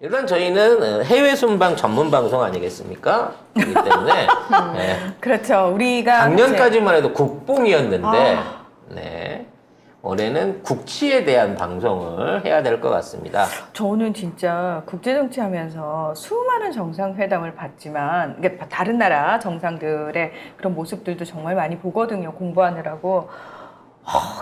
일단 저희는 해외 순방 전문 방송 아니겠습니까? 그렇기 때문에 네. 그렇죠. 우리가 작년까지만 해도 국뽕이었는데 아. 네. 올해는 국치에 대한 방송을 해야 될 것 같습니다. 저는 진짜 국제정치 하면서 수많은 정상회담을 봤지만, 이게 다른 나라 정상들의 그런 모습들도 정말 많이 보거든요. 공부하느라고.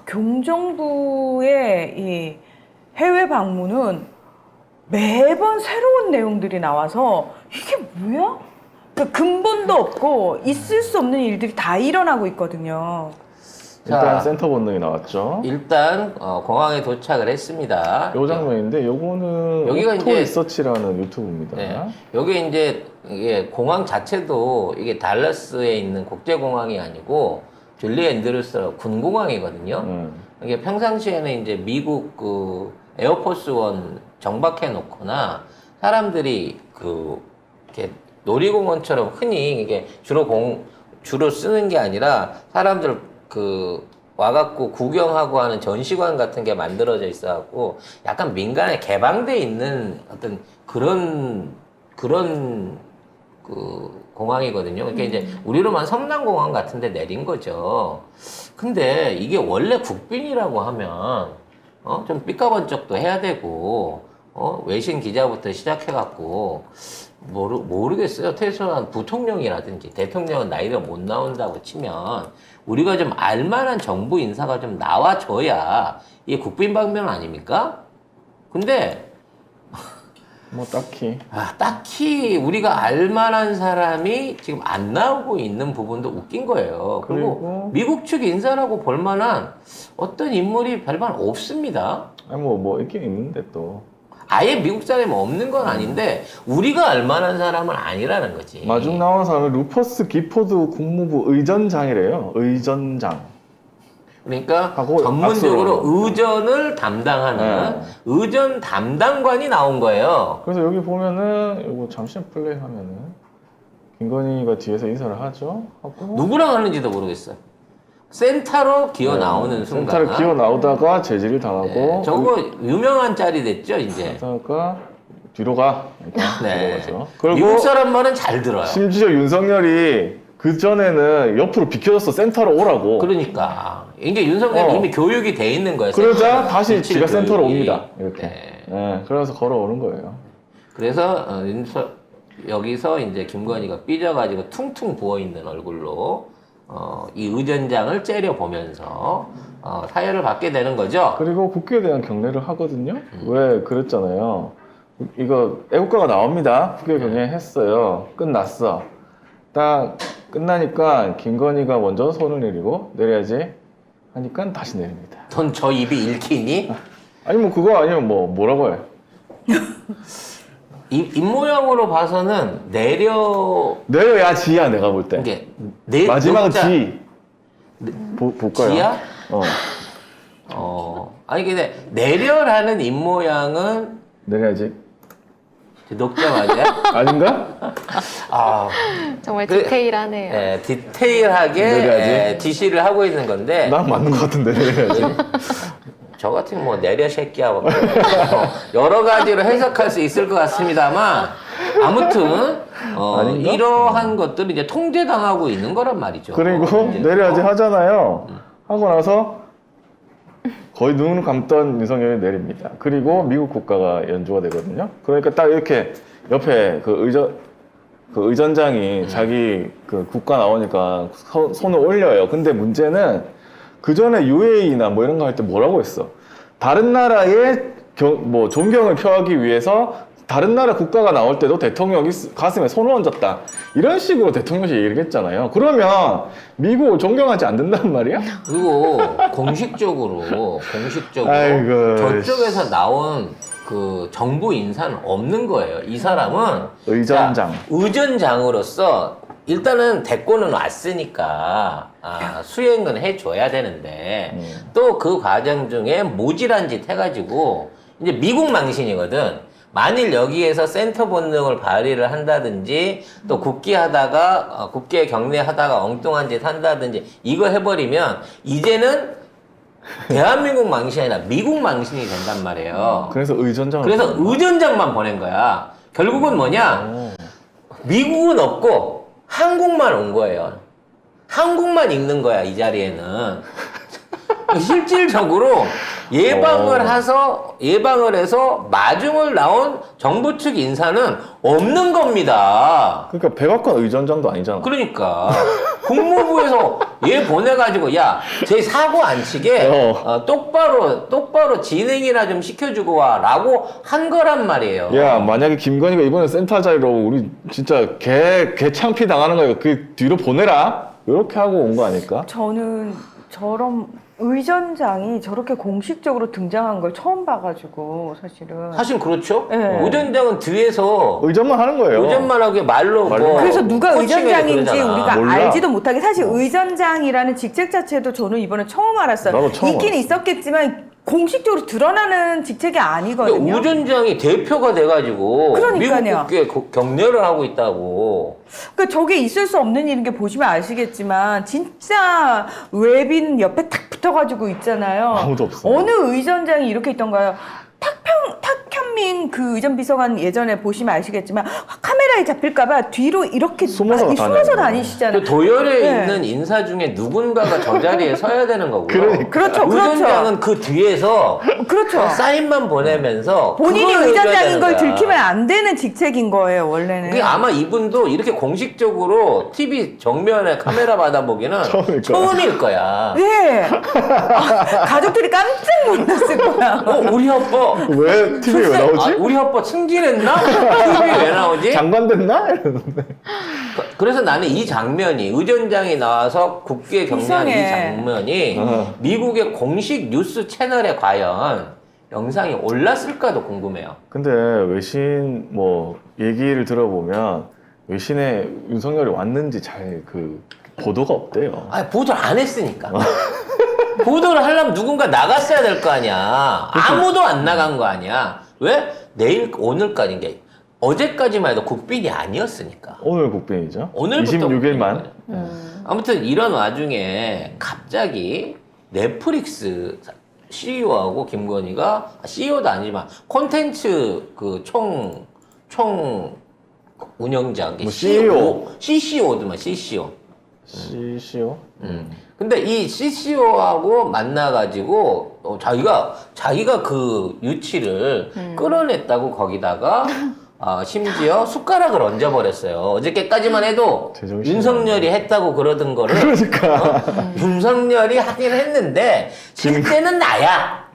경정부의 이 해외 방문은 매번 새로운 내용들이 나와서 이게 뭐야? 그 근본도 없고 있을 수 없는 일들이 다 일어나고 있거든요. 일단 자, 센터 본능이 나왔죠. 일단 공항에 도착을 했습니다. 요 장면인데 요거는 여기가 오토 이제- 리서치라는 유튜브입니다. 네. 여기 이제 이게 공항 자체도 이게 달라스에 있는 국제공항이 아니고 줄리 앤드루스 군공항이거든요. 이게 평상시에는 이제 미국 그 에어포스 원 정박해 놓거나 사람들이 그 이렇게 놀이공원처럼 흔히 이게 주로 쓰는 게 아니라 사람들 그 와갖고 구경하고 하는 전시관 같은 게 만들어져 있어갖고 약간 민간에 개방돼 있는 어떤 그런 그 공항이거든요. 그러니까 이제 우리로만 성남공항 같은데 내린 거죠. 근데 이게 원래 국빈이라고 하면 좀 삐까번쩍도 해야 되고 외신 기자부터 시작해갖고 모르겠어요. 최소한 부통령이라든지 대통령은 나이가 못 나온다고 치면 우리가 좀 알만한 정부 인사가 좀 나와줘야 이게 국빈 방면 아닙니까? 근데 뭐 딱히 딱히 우리가 알만한 사람이 지금 안 나오고 있는 부분도 웃긴 거예요. 그리고 그리고- 미국 측 인사라고 볼 만한 어떤 인물이 별반 없습니다. 아니 뭐 있긴 있는데 또 아예 미국 사람이 없는 건 아닌데 우리가 알만한 사람은 아니라는 거지. 마중 나온 사람은 루퍼스 기포드 국무부 의전장이래요. 의전장. 그러니까 하고 전문적으로 앞서요. 의전을 담당하는 네. 의전 담당관이 나온 거예요. 그래서 여기 보면은 이거 잠시 플레이하면은 김건희가 뒤에서 인사를 하죠. 하고 누구랑 하는지도 모르겠어요. 센터로 기어 네, 나오는 순간. 센터를 기어 나오다가 제지를 당하고 네, 저거 유명한 짤이 됐죠, 이제. 그러니까 뒤로 가. 그러니까 네. 뒤로 가죠. 그리고 미국 사람 말은 잘 들어요. 심지어 윤석열이 그 전에는 옆으로 비켜줬어. 센터로 오라고. 그러니까 이게 윤석열이 이미 교육이 돼 있는 거예요. 그러자 센터로. 다시 정치 지가 센터로 교육이. 옵니다. 이렇게. 네. 네, 그래서 걸어오는 거예요. 그래서 여기서 이제 김건희가 삐져가지고 퉁퉁 부어 있는 얼굴로 이 의전장을 째려 보면서 사열을 받게 되는 거죠. 그리고 국기에 대한 경례를 하거든요. 왜 그랬잖아요. 이거 애국가가 나옵니다. 국기에 경례했어요. 끝났어. 딱 끝나니까 김건희가 먼저 손을 내리고 내려야지 하니까 다시 내립니다. 넌 저 입이 읽히니? 아니 뭐 그거 아니면 뭐라고 해? 입 모양으로 봐서는 내려야지야 내가 볼 때. 이게 내 마지막은 녹자- 지. 볼까요? 지야? 어. 아니 근데 내려라는 입 모양은 내려야지. 녹자 맞아요? 아닌가? 아, 정말 그- 디테일하네요. 예, 디테일하게 내려야지. 지시를 하고 있는 건데 난 맞는 것 같은데 내려야지. 저 같은 뭐 내려 새끼야 뭐 여러 가지로 해석할 수 있을 것 같습니다만 아무튼 아닌가? 이러한 것들이 이제 통제당하고 있는 거란 말이죠. 그리고 이제. 내려야지 하잖아요. 하고 나서 거의 눈을 감던 윤석열이 내립니다. 그리고 미국 국가가 연주가 되거든요. 그러니까 딱 이렇게 옆에 그 의전장이 자기 그 국가 나오니까 손을 올려요. 근데 문제는 그 전에 UAE나 뭐 이런 거 할 때 뭐라고 했어? 다른 나라의 뭐 존경을 표하기 위해서 다른 나라 국가가 나올 때도 대통령이 가슴에 손을 얹었다. 이런 식으로 대통령이 얘기를 했잖아요. 그러면 미국을 존경하지 않는단 말이야? 그리고 공식적으로 아이고, 저쪽에서 나온 그 정부 인사는 없는 거예요. 이 사람은 의전장. 자, 의전장으로서 일단은 대권은 왔으니까 수행은 해줘야 되는데 또 그 과정 중에 모질한 짓 해가지고 이제 미국 망신이거든. 만일 여기에서 센터 본능을 발휘를 한다든지 또 국기 경례하다가 엉뚱한 짓 한다든지 이거 해버리면 이제는 대한민국 망신이 아니라 미국 망신이 된단 말이에요. 그래서 의전장을. 그래서 의전장만 보낸 거야. 결국은 뭐냐? 미국은 없고 한국만 온 거예요. 한국만 있는 거야, 이 자리에는. 실질적으로 예방을 해서 마중을 나온 정부 측 인사는 없는 겁니다. 그러니까 백악관 의전장도 아니잖아. 그러니까 국무부에서 얘 보내가지고 야, 쟤 사고 안 치게 똑바로 진행이나 좀 시켜주고 와라고 한 거란 말이에요. 야, 만약에 김건희가 이번에 센터 자리로 우리 진짜 개 창피 당하는 거야. 그 뒤로 보내라. 이렇게 하고 온 거 아닐까? 저는 저런 의전장이 저렇게 공식적으로 등장한 걸 처음 봐가지고 사실은. 사실 그렇죠. 네. 의전장은 뒤에서 의전만 하는 거예요. 의전만 하게 말로 뭐 그래서 누가 코칭해 의전장인지 그러잖아. 우리가 몰라. 알지도 못하게 사실 의전장이라는 직책 자체도 저는 이번에 처음 알았어요. 나도 처음 있긴 알았어. 있었겠지만 공식적으로 드러나는 직책이 아니거든요. 의전장이 대표가 돼가지고 그러니까요. 미국 국회에 격려를 하고 있다고. 그러니까 저게 있을 수 없는 일인 게 보시면 아시겠지만 진짜 외빈 옆에 탁 붙어가지고 있잖아요. 아무도 없어. 어느 의전장이 이렇게 있던가요? 탁현민 그 의전비서관 예전에 보시면 아시겠지만 카메라에 잡힐까봐 뒤로 이렇게 숨어서 다니시잖아요. 그 도열에 네. 있는 인사 중에 누군가가 저 자리에 서야 되는 거고요. 그러니까. 그렇죠, 의전장은 그 뒤에서 그렇죠. 사인만 보내면서 본인이 그걸 해줘야 의전장인 되는 걸 거야. 들키면 안 되는 직책인 거예요, 원래는. 그게 아마 이분도 이렇게 공식적으로 TV 정면에 카메라 받아보기는 처음일 거야. 처음일 거야. 예. 가족들이 깜짝 놀랐을 거야. 우리 아빠 왜 TV에 왜 나오지? 우리 아빠 승진했나? TV에 왜 나오지? 장관 됐나? 이러는데. 그래서 나는 이 장면이 의전장이 나와서 국회 격려한 이 이상해. 장면이 미국의 공식 뉴스 채널에 과연 영상이 올랐을까도 궁금해요. 근데 외신 뭐 얘기를 들어보면 외신에 윤석열이 왔는지 잘 그 보도가 없대요. 아니 보도를 안 했으니까. 보도를 하려면 누군가 나갔어야 될 거 아니야. 아무도 안 나간 거 아니야. 왜? 오늘까지 게 어제까지만 해도 국빈이 아니었으니까. 오늘 국빈이죠. 오늘부터 26일만. 아무튼 이런 와중에 갑자기 넷플릭스 CEO하고 김건희가 CEO도 아니지만 콘텐츠 그 총 운영자 뭐 CEO. CCO더만 CCO. CCO? 근데 이 CCO하고 만나가지고 자기가 그 유치를 끌어냈다고 거기다가 심지어 숟가락을 얹어버렸어요. 어저께까지만 해도 제정신이 윤석열이 했다고 그러던 거를 그러니까. 윤석열이 하긴 했는데 실제는 나야.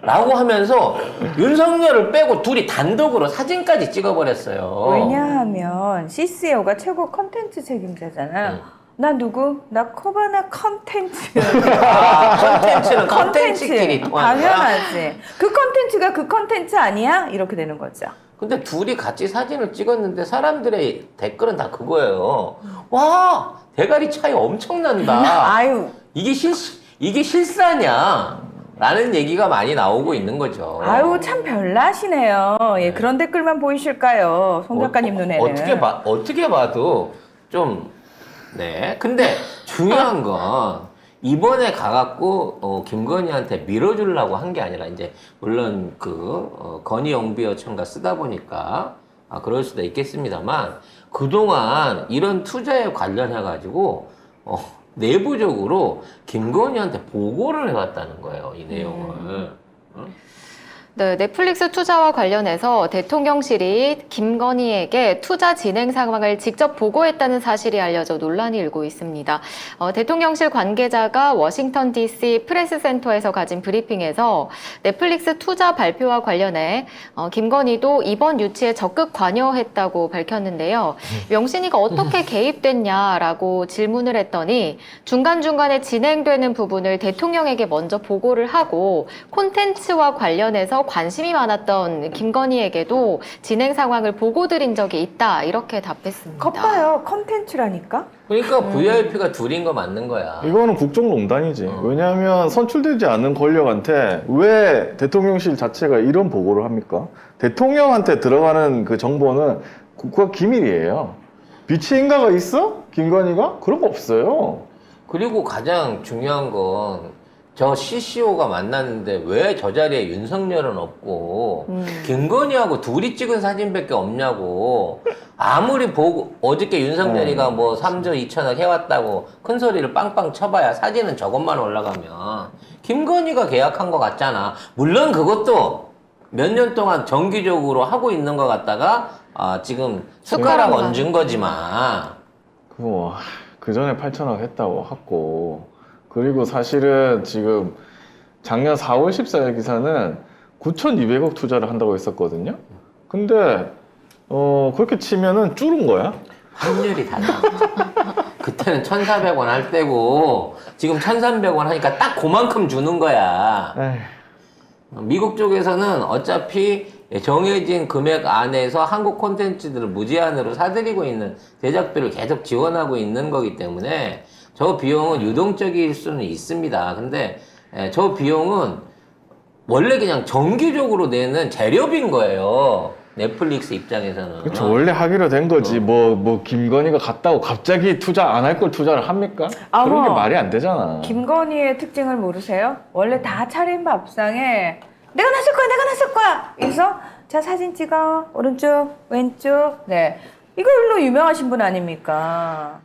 라고 하면서 윤석열을 빼고 둘이 단독으로 사진까지 찍어버렸어요. 왜냐하면 CCO가 최고 컨텐츠 책임자잖아. 나 누구? 나 코바나 컨텐츠. 컨텐츠는 컨텐츠끼리 통하는 거야. 당연하지. 그 컨텐츠가 그 컨텐츠 아니야? 이렇게 되는 거죠. 근데 둘이 같이 사진을 찍었는데 사람들의 댓글은 다 그거예요. 와, 대가리 차이 엄청난다. 아유, 이게 실사냐? 라는 얘기가 많이 나오고 있는 거죠. 아유 참 별나시네요. 예, 그런 댓글만 보이실까요, 송 작가님 눈에는? 어떻게 봐도 좀 네. 근데 중요한 건 이번에 가갖고 김건희한테 밀어주려고 한 게 아니라 이제 물론 건희 영비어천가 쓰다 보니까 그럴 수도 있겠습니다만 그동안 이런 투자에 관련해가지고 내부적으로 김건희한테 보고를 해왔다는 거예요, 이 내용을. 네, 넷플릭스 투자와 관련해서 대통령실이 김건희에게 투자 진행 상황을 직접 보고했다는 사실이 알려져 논란이 일고 있습니다. 대통령실 관계자가 워싱턴 DC 프레스센터에서 가진 브리핑에서 넷플릭스 투자 발표와 관련해 김건희도 이번 유치에 적극 관여했다고 밝혔는데요. 명신이가 어떻게 개입됐냐라고 질문을 했더니 중간중간에 진행되는 부분을 대통령에게 먼저 보고를 하고 콘텐츠와 관련해서 관심이 많았던 김건희에게도 진행 상황을 보고드린 적이 있다, 이렇게 답했습니다. 겉봐요, 컨텐츠라니까. 그러니까 VIP가 둘인 거 맞는 거야. 이거는 국정농단이지. 왜냐하면 선출되지 않은 권력한테 왜 대통령실 자체가 이런 보고를 합니까? 대통령한테 들어가는 그 정보는 국가 기밀이에요. 비치 인가가 있어? 김건희가? 그런 거 없어요. 그리고 가장 중요한 건 저 CCO가 만났는데 왜 저 자리에 윤석열은 없고 김건희하고 둘이 찍은 사진밖에 없냐고. 아무리 보고 어저께 윤석열이가 뭐 3조 2천억 해왔다고 큰 소리를 빵빵 쳐봐야 사진은 저것만 올라가면 김건희가 계약한 것 같잖아. 물론 그것도 몇 년 동안 정기적으로 있는 것 같다가 지금 숟가락 숟가락만. 얹은 거지만 그거 그 전에 8천억 했다고 하고, 그리고 사실은 지금 작년 4월 14일 기사는 9,200억 투자를 한다고 했었거든요. 근데 그렇게 치면은 줄은 거야. 확률이 달라. 그때는 1,400원 할 때고 지금 1,300원 하니까 딱 그만큼 주는 거야. 에휴. 미국 쪽에서는 어차피 정해진 금액 안에서 한국 콘텐츠들을 무제한으로 사들이고 있는 제작비를 계속 지원하고 있는 거기 때문에 저 비용은 유동적일 수는 있습니다. 근데 저 비용은 원래 그냥 정기적으로 내는 재료비인 거예요. 넷플릭스 입장에서는. 그렇죠. 원래 하기로 된 거지. 뭐 김건희가 갔다고 갑자기 투자 안 할 걸 투자를 합니까? 그런 게 말이 안 되잖아. 김건희의 특징을 모르세요? 원래 다 차린 밥상에 내가 나설 거야, 내가 나설 거야. 그래서 자 사진 찍어, 오른쪽, 왼쪽. 네, 이걸로 유명하신 분 아닙니까?